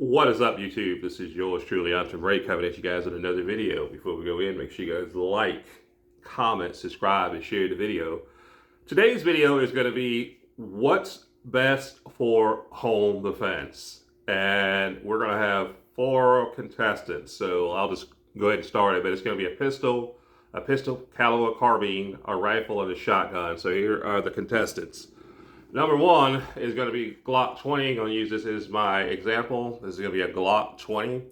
What is up, YouTube? This is yours truly, ATUM-RE, coming at you guys with another video. Before we go in, make sure you guys like, comment, subscribe, and share the video. Today's video is going to be what's best for home defense. And we're going to have 4 contestants. So I'll just go ahead and start it. But it's going to be a pistol caliber carbine, a rifle, and a shotgun. So here are the contestants. Number 1 is going to be Glock 20. I'm going to use this as my example. This is going to be a Glock 20. It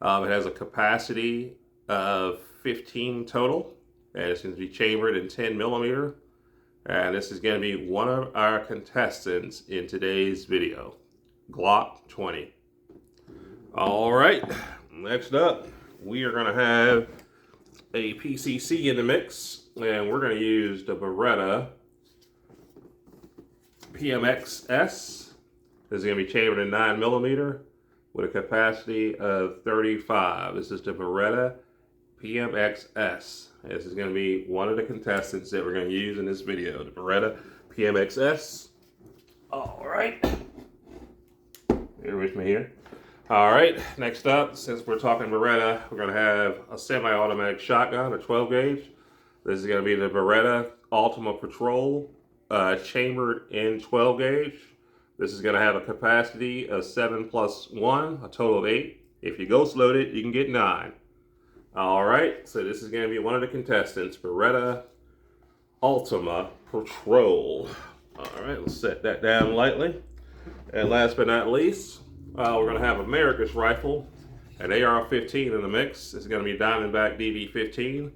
has a capacity of 15 total, and it's going to be chambered in 10 millimeter. And this is going to be one of our contestants in today's video, Glock 20. All right, next up, we are going to have a PCC in the mix, and we're going to use the Beretta PMXS. This is going to be chambered in 9 millimeter with a capacity of 35. This is the Beretta PMXS. This is going to be one of the contestants that we're going to use in this video, the Beretta PMXS. All right. Bear with me here. All right, next up, since we're talking Beretta, we're going to have a semi-automatic shotgun, a 12 gauge. This is going to be the Beretta Ultima Patrol, chambered in 12 gauge. This is going to have a capacity of 7 + 1, a total of 8. If you ghost load it, you can get 9. All right, so this is going to be one of the contestants, Beretta Ultima Patrol. All right, let's set that down lightly. And last but not least, we're going to have America's rifle, an AR-15 in the mix. This is going to be Diamondback DB-15.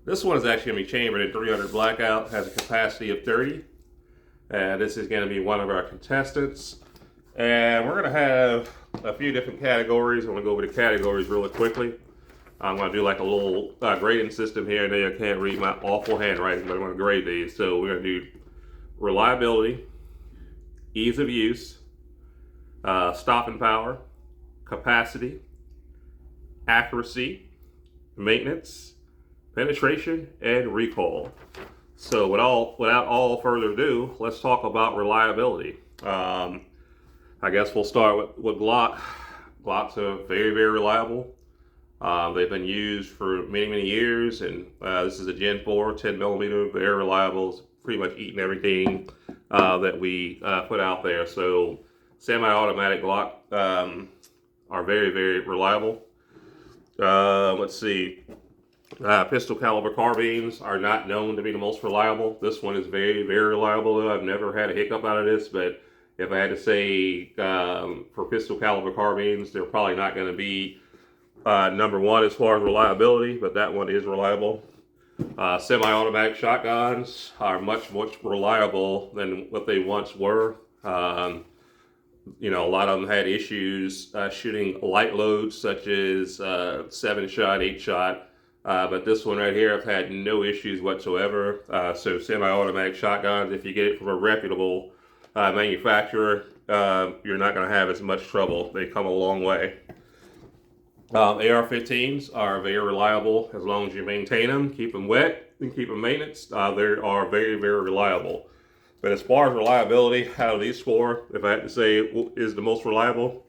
This one is actually going to be chambered in 300 blackout, has a capacity of 30. And this is going to be one of our contestants. And we're going to have a few different categories. I'm going to go over the categories really quickly. I'm going to do like a little grading system here. And I can't read my awful handwriting, but I'm going to grade these. So we're going to do reliability, ease of use, stopping power, capacity, accuracy, maintenance, penetration, and recoil. So without all further ado, let's talk about reliability. I guess we'll start with Glock. Glocks are very, very reliable. They've been used for many, many years, and this is a Gen 4, 10 millimeter, very reliable. It's pretty much eating everything that we put out there. So semi-automatic Glock are very, very reliable. Let's see. Pistol caliber carbines are not known to be the most reliable. This one is very, very reliable though. I've never had a hiccup out of this, but if I had to say for pistol caliber carbines, they're probably not going to be number 1 as far as reliability, but that one is reliable. Semi-automatic shotguns are much, much reliable than what they once were. You know, a lot of them had issues shooting light loads such as 7-shot, 8-shot. But this one right here, I've had no issues whatsoever. So semi-automatic shotguns, if you get it from a reputable manufacturer, you're not going to have as much trouble. They come a long way. AR-15s are very reliable as long as you maintain them, keep them wet, and keep them maintenance. They are very, very reliable. But as far as reliability, out of these 4, if I had to say is the most reliable,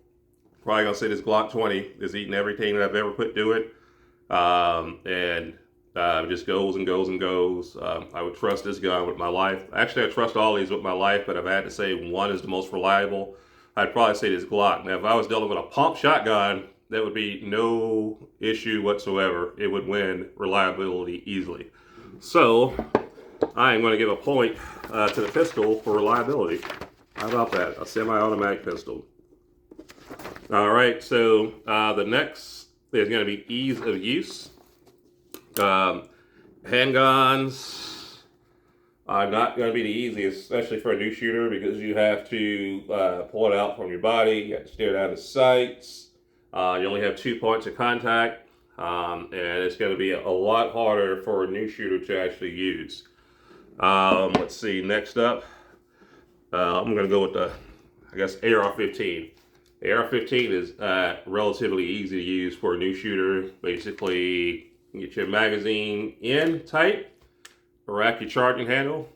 probably going to say this Glock 20 is eating everything that I've ever put to it. And just goes and goes and goes. I would trust this gun with my life. Actually, I trust all these with my life, but if I had to say one is the most reliable, I'd probably say this Glock. Now, if I was dealing with a pump shotgun, that would be no issue whatsoever. It would win reliability easily. So I am going to give a point to the pistol for reliability. How about that? A semi-automatic pistol. All right, so the next is going to be ease of use. Handguns are not going to be the easiest, especially for a new shooter, because you have to pull it out from your body. You have to stare down the sights. You only have 2 points of contact, and it's going to be a lot harder for a new shooter to actually use. Let's see, next up, I'm going to go with the, I guess, AR-15. AR-15 is relatively easy to use for a new shooter. Basically, you get your magazine in tight, rack your charging handle,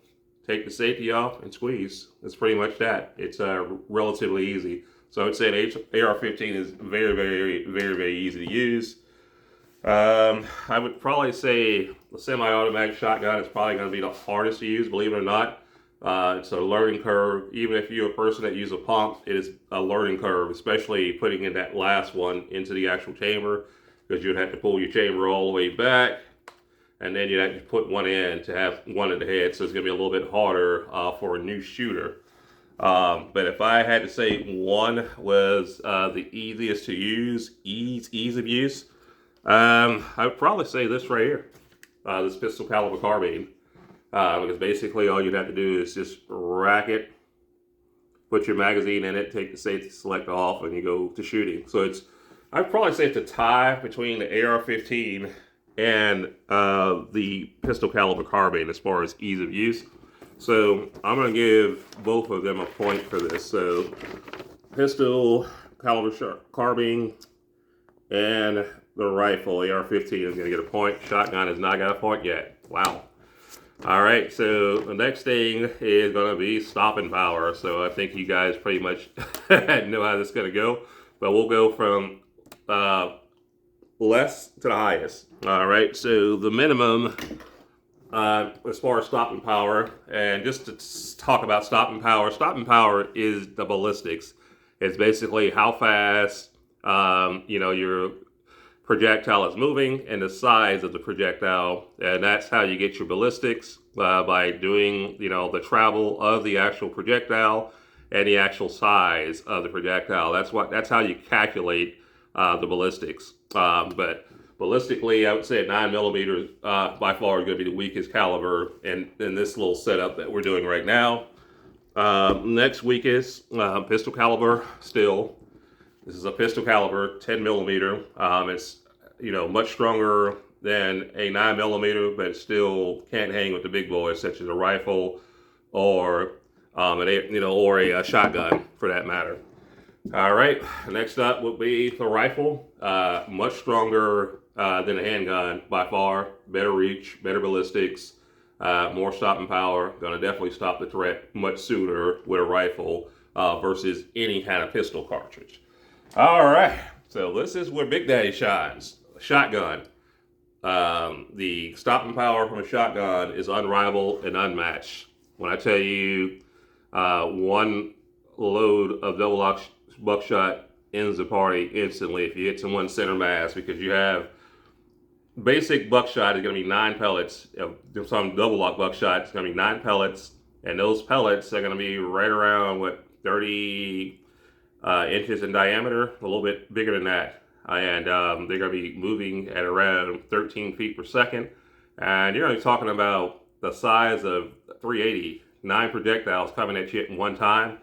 take the safety off, and squeeze. That's pretty much that. It's relatively easy. So I would say an AR-15 is very, very, very, very easy to use. I would probably say the semi-automatic shotgun is probably going to be the hardest to use, believe it or not. It's a learning curve. Even if you're a person that uses a pump, it is a learning curve, especially putting in that last one into the actual chamber, because you'd have to pull your chamber all the way back, and then you'd have to put one in to have one in the head, so it's going to be a little bit harder for a new shooter. But if I had to say one was the easiest to use, ease of use, I would probably say this right here, this pistol caliber carbine. Because basically all you'd have to do is just rack it, put your magazine in it, take the safety select off, and you go to shooting. So I'd probably say it's a tie between the AR-15 and the pistol caliber carbine as far as ease of use. So I'm going to give both of them a point for this. So pistol caliber carbine and the rifle, AR-15, is going to get a point. Shotgun has not got a point yet. Wow. All right, so the next thing is going to be stopping power. So I think you guys pretty much know how this is going to go. But we'll go from less to the highest. All right, so the minimum as far as stopping power, and just to talk about stopping power is the ballistics. It's basically how fast your projectile is moving and the size of the projectile, and that's how you get your ballistics, by doing the travel of the actual projectile and the actual size of the projectile. That's how you calculate the ballistics. But ballistically, I would say a 9mm by far is going to be the weakest caliber in this little setup that we're doing right now. Next weakest pistol caliber still. This is a pistol caliber, 10mm. It's much stronger than a 9mm, but it still can't hang with the big boys, such as a rifle or a shotgun for that matter. All right, next up would be the rifle. Much stronger than a handgun by far. Better reach, better ballistics, more stopping power. Going to definitely stop the threat much sooner with a rifle versus any kind of pistol cartridge. All right, so this is where Big Daddy shines. Shotgun. The stopping power from a shotgun is unrivaled and unmatched. When I tell you one load of double buckshot ends the party instantly if you hit someone center mass, because you have basic buckshot is going to be 9 pellets. Some double lock buckshot is going to be 9 pellets, and those pellets are going to be right around 30 inches in diameter, a little bit bigger than that, and they're going to be moving at around 13 feet per second, and you're only talking about the size of 380, 9 projectiles coming at you at one time,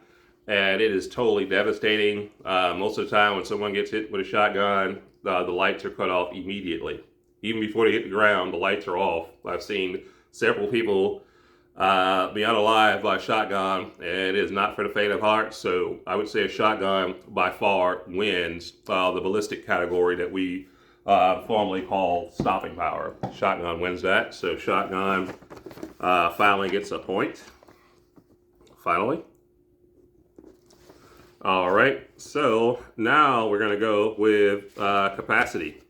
and it is totally devastating. Most of the time when someone gets hit with a shotgun, the lights are cut off immediately. Even before they hit the ground, the lights are off. I've seen several people be unalived by a shotgun, and it is not for the faint of heart. So I would say a shotgun by far wins the ballistic category that we formally call stopping power. Shotgun wins that. So shotgun finally gets a point. Finally. All right, so now we're going to go with capacity.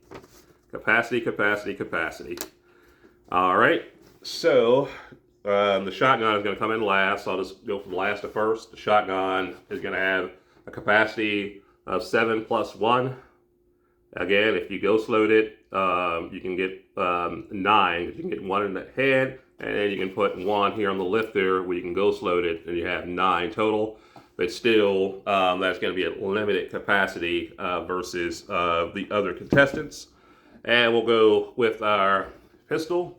Capacity. All right, so the shotgun is going to come in last. So I'll just go from last to first. The shotgun is going to have a capacity of 7 plus 1. Again, if you ghost load it, you can get 9. You can get 1 in the head, and then you can put 1 here on the lifter where you can ghost load it, and you have 9 total. But still, that's going to be a limited capacity versus the other contestants. And we'll go with our pistol.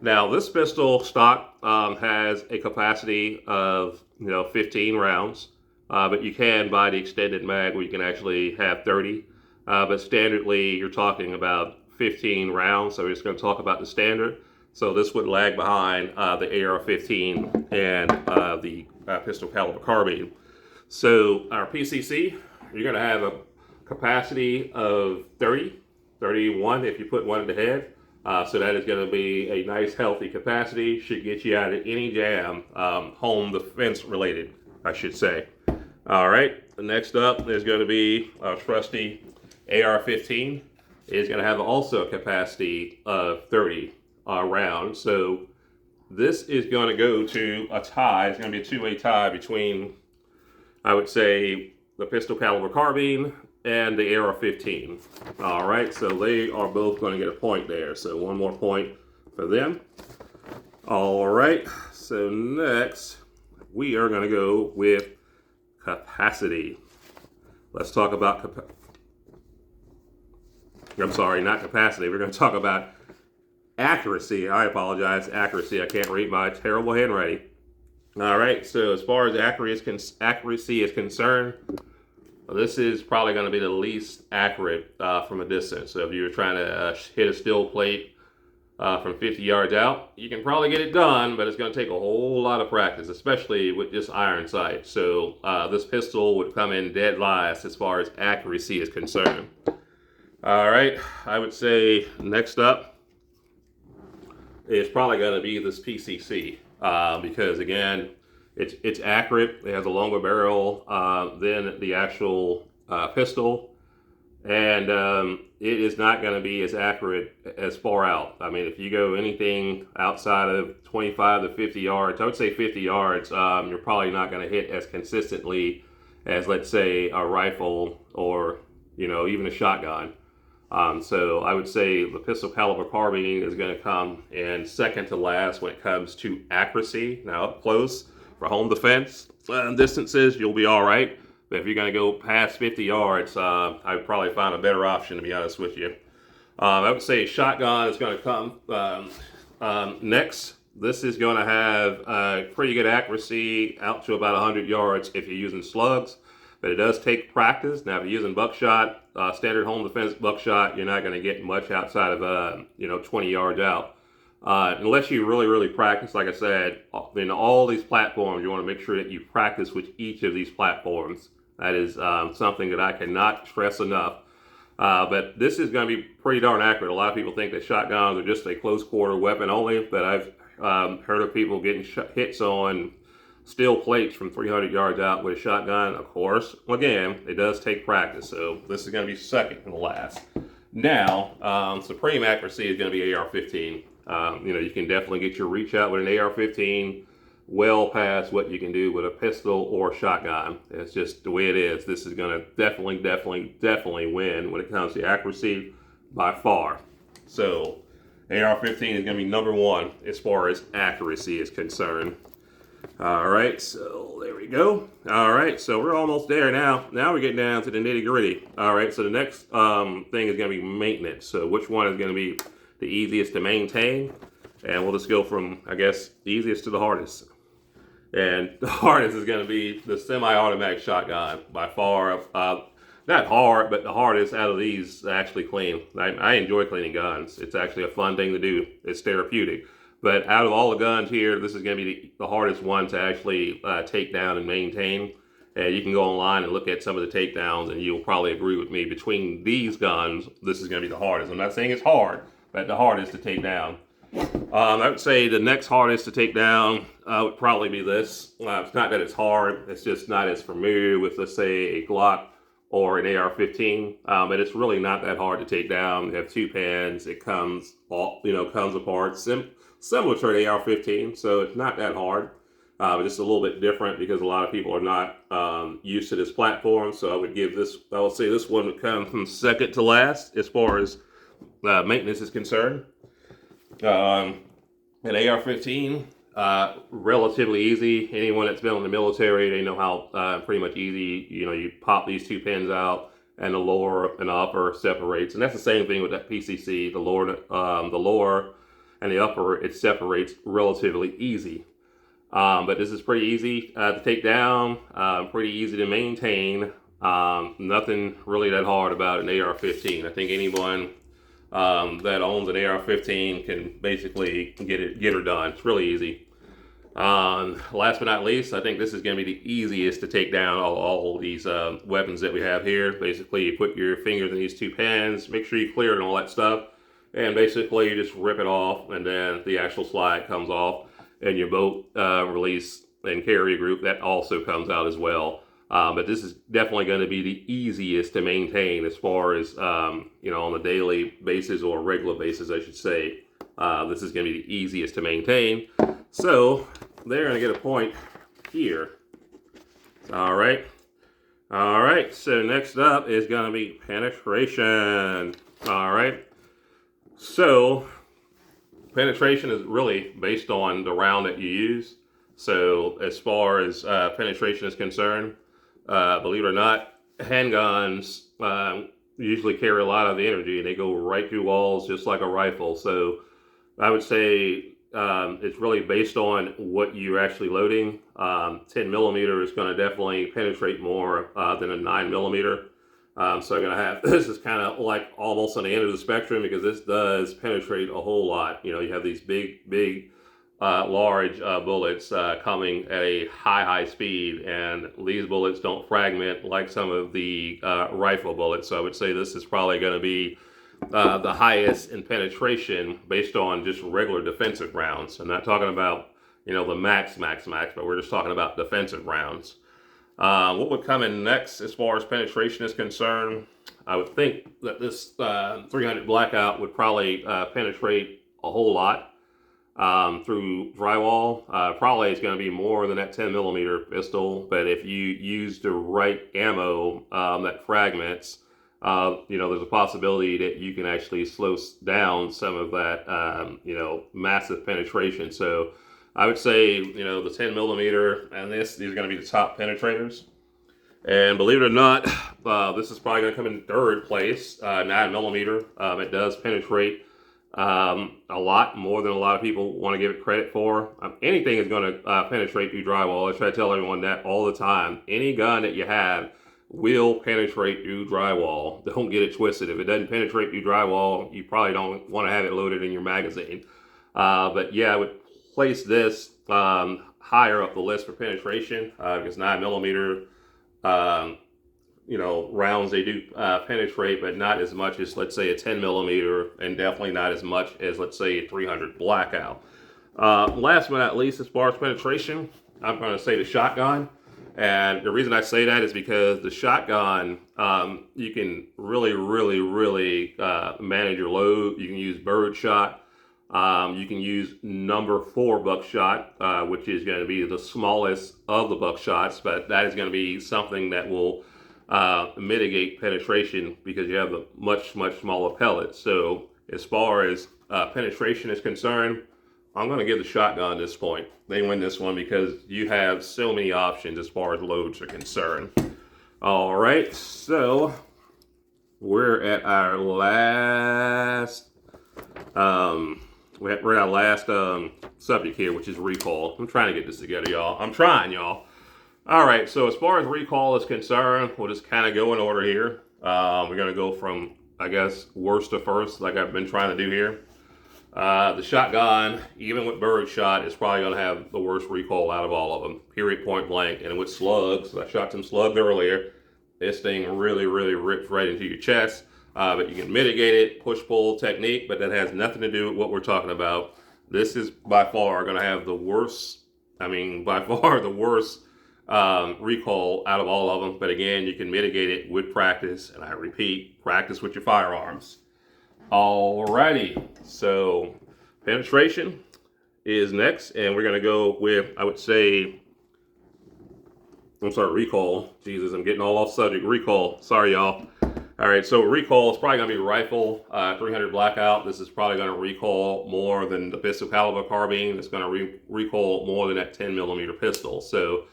Now, this pistol stock has a capacity of 15 rounds, but you can buy the extended mag where you can actually have 30. But standardly, you're talking about 15 rounds. So we're just going to talk about the standard. So this would lag behind the AR-15 and the pistol caliber carbine. So our PCC, you're going to have a capacity of 31 if you put 1 in the head. So that is going to be a nice healthy capacity. Should get you out of any jam, home defense related, I should say. All right. next up is going to be our trusty AR-15. It's going to have also a capacity of 30 rounds. So this is going to go to a tie. It's going to be a two-way tie between, I would say, the pistol caliber carbine and the AR-15. All right, so they are both going to get a point there. So one more point for them. All right, so next we are going to go with capacity. Let's talk about I'm sorry, not capacity. We're going to talk about accuracy. I apologize, accuracy. I can't read my terrible handwriting. All right, so as far as accuracy is concerned, this is probably going to be the least accurate from a distance. So if you're trying to hit a steel plate from 50 yards out, you can probably get it done, but it's going to take a whole lot of practice, especially with this iron sight. So this pistol would come in dead last as far as accuracy is concerned. All right, I would say next up is probably going to be this PCC because again, it's accurate. It has a longer barrel than the actual pistol, and it is not going to be as accurate as far out. I mean, if you go anything outside of 25 to 50 yards, I would say 50 yards, you're probably not going to hit as consistently as, let's say, a rifle or even a shotgun. So I would say the pistol caliber carbine is going to come in second to last when it comes to accuracy. Now up close for home defense distances, you'll be all right. But if you're going to go past 50 yards, I would probably find a better option, to be honest with you. I would say shotgun is going to come next. This is going to have pretty good accuracy out to about 100 yards if you're using slugs. But it does take practice. Now, if you're using buckshot, standard home defense buckshot, you're not going to get much outside of 20 yards out, unless you really practice. Like I said, in all these platforms, you want to make sure that you practice with each of these platforms. That is something that I cannot stress enough. But this is going to be pretty darn accurate. A lot of people think that shotguns are just a close quarter weapon only, but I've heard of people getting hits on steel plates from 300 yards out with a shotgun. Of course, again, it does take practice, so this is going to be second to last. Now, supreme accuracy is going to be AR-15. You can definitely get your reach out with an AR-15 well past what you can do with a pistol or shotgun. It's just the way it is. This is going to definitely win when it comes to accuracy by far. So AR-15 is going to be number one as far as accuracy is concerned. All right, so there we go. All right, so we're almost there now. Now we're getting down to the nitty gritty. All right, so the next thing is going to be maintenance. So which one is going to be the easiest to maintain? And we'll just go from, I guess, the easiest to the hardest. And the hardest is going to be the semi-automatic shotgun by far. Not hard, but the hardest out of these to actually clean. I enjoy cleaning guns. It's actually a fun thing to do. It's therapeutic. But out of all the guns here, this is going to be the hardest one to actually take down and maintain. And you can go online and look at some of the takedowns, and you'll probably agree with me. Between these guns, this is going to be the hardest. I'm not saying it's hard, but the hardest to take down. I would say the next hardest to take down would probably be this. It's not that it's hard. It's just not as familiar with, let's say, a Glock or an AR-15. But it's really not that hard to take down. You have two pins. It comes apart. Similar to an AR-15, so it's not that hard. But just a little bit different because a lot of people are not used to this platform. So I would say this one would come from second to last as far as maintenance is concerned. An AR-15, relatively easy. Anyone that's been in the military, they know how pretty much easy, you pop these two pins out and the lower and the upper separates. And that's the same thing with that PCC. The lower and the upper, it separates relatively easy. But this is pretty easy to take down, pretty easy to maintain. Nothing really that hard about an AR-15. I think anyone that owns an AR-15 can basically get her done. It's really easy. Last but not least, I think this is going to be the easiest to take down all these weapons that we have here. Basically, you put your fingers in these two pins, make sure you clear it and all that stuff. And basically, you just rip it off, and then the actual slide comes off, and your bolt release and carry group, that also comes out as well. But this is definitely going to be the easiest to maintain as far as, you know, on a daily basis or a regular basis, I should say. This is going to be the easiest to maintain. So they're going to get a point here. All right. All right. So next up is going to be penetration. All right. So penetration is really based on the round that you use. So as far as penetration is concerned, believe it or not, handguns usually carry a lot of the energy. They go right through walls just like a rifle. So I would say it's really based on what you're actually loading. 10 millimeter is going to definitely penetrate more than a 9 millimeter. So I'm going to have, this is kind of like almost on the end of the spectrum because this does penetrate a whole lot. You know, you have these big, large bullets coming at a high speed, and these bullets don't fragment like some of the rifle bullets. So I would say this is probably going to be the highest in penetration based on just regular defensive rounds. I'm not talking about, you know, the max, but we're just talking about defensive rounds. What would come in next as far as penetration is concerned? I would think that this 300 Blackout would probably penetrate a whole lot through drywall. Probably it's going to be more than that 10 millimeter pistol, but if you use the right ammo that fragments, you know, there's a possibility that you can actually slow down some of that, you know, massive penetration. So I would say, you know, the 10 millimeter and these are going to be the top penetrators. And believe it or not, this is probably going to come in third place. 9 millimeter. It does penetrate a lot more than a lot of people want to give it credit for. Anything is going to penetrate through drywall. I try to tell everyone that all the time. Any gun that you have will penetrate through drywall. Don't get it twisted. If it doesn't penetrate through drywall, you probably don't want to have it loaded in your magazine. But yeah, I would place this higher up the list for penetration because 9 millimeter, you know, rounds, they do penetrate, but not as much as, let's say, a 10 millimeter, and definitely not as much as, let's say, a 300 Blackout. Last but not least, as far as penetration, I'm going to say the shotgun. And the reason I say that is because the shotgun, you can really manage your load. You can use bird shot. You can use number 4 buckshot, which is going to be the smallest of the buckshots, but that is going to be something that will mitigate penetration because you have a much smaller pellet. So as far as penetration is concerned, I'm going to give the shotgun this point. They win this one because you have so many options as far as loads are concerned. All right, so we're at our last we're at our last subject here, which is recoil. I'm trying to get this together, y'all. I'm trying, y'all. All right, so as far as recoil is concerned, we'll just kind of go in order here. We're going to go from, I guess, worst to first, like I've been trying to do here. The shotgun, even with bird shot, is probably going to have the worst recoil out of all of them, period, point blank. And with slugs, I shot some slugs earlier. This thing really rips right into your chest. But you can mitigate it, push-pull technique, but that has nothing to do with what we're talking about. This is by far going to have the worst, by far the worst recoil out of all of them. But again, you can mitigate it with practice, and I repeat, practice with your firearms. Alrighty, so penetration is next, and we're going to go with, I would say, recoil. Jesus, I'm getting all off subject. Recoil. Sorry, y'all. All right, so recoil is probably going to be rifle, 300 Blackout. This is probably going to recoil more than the pistol caliber carbine. It's going to recoil more than that 10 millimeter pistol. So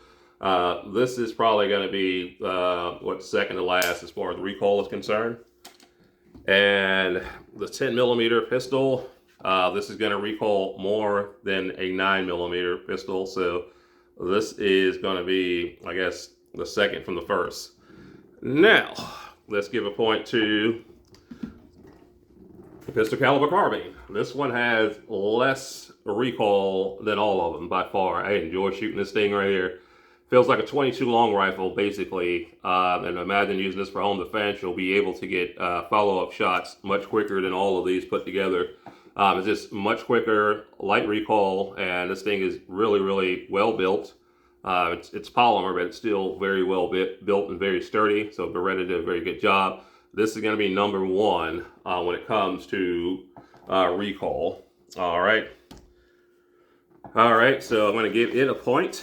this is probably going to be second to last as far as recoil is concerned. And the 10 millimeter pistol, this is going to recoil more than a 9 millimeter pistol. So this is going to be, I guess, the second from the first. Now, let's give a point to the pistol caliber carbine. This one has less recoil than all of them by far. I enjoy shooting this thing right here. Feels like a 22 long rifle, basically. And imagine using this for home defense. You'll be able to get follow-up shots much quicker than all of these put together. It's just much quicker, light recoil, and this thing is really well built. It's polymer, but it's still very well built and very sturdy. So Beretta did a very good job. This is going to be number one when it comes to recoil. All right. All right, so I'm going to give it a point,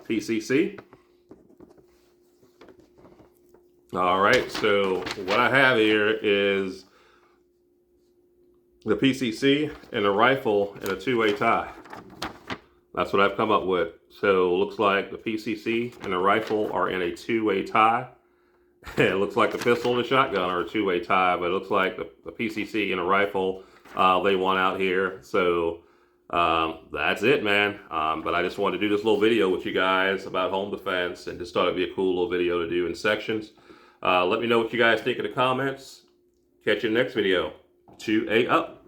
PCC. All right, so what I have here is the PCC and the rifle in a two-way tie. That's what I've come up with. So it looks like the PCC and the rifle are in a two-way tie. It looks like the pistol and the shotgun are a two-way tie, but it looks like the PCC and the rifle, they won out here. So that's it, man. But I just wanted to do this little video with you guys about home defense and just thought it'd be a cool little video to do in sections. Let me know what you guys think in the comments. Catch you in the next video. 2A up.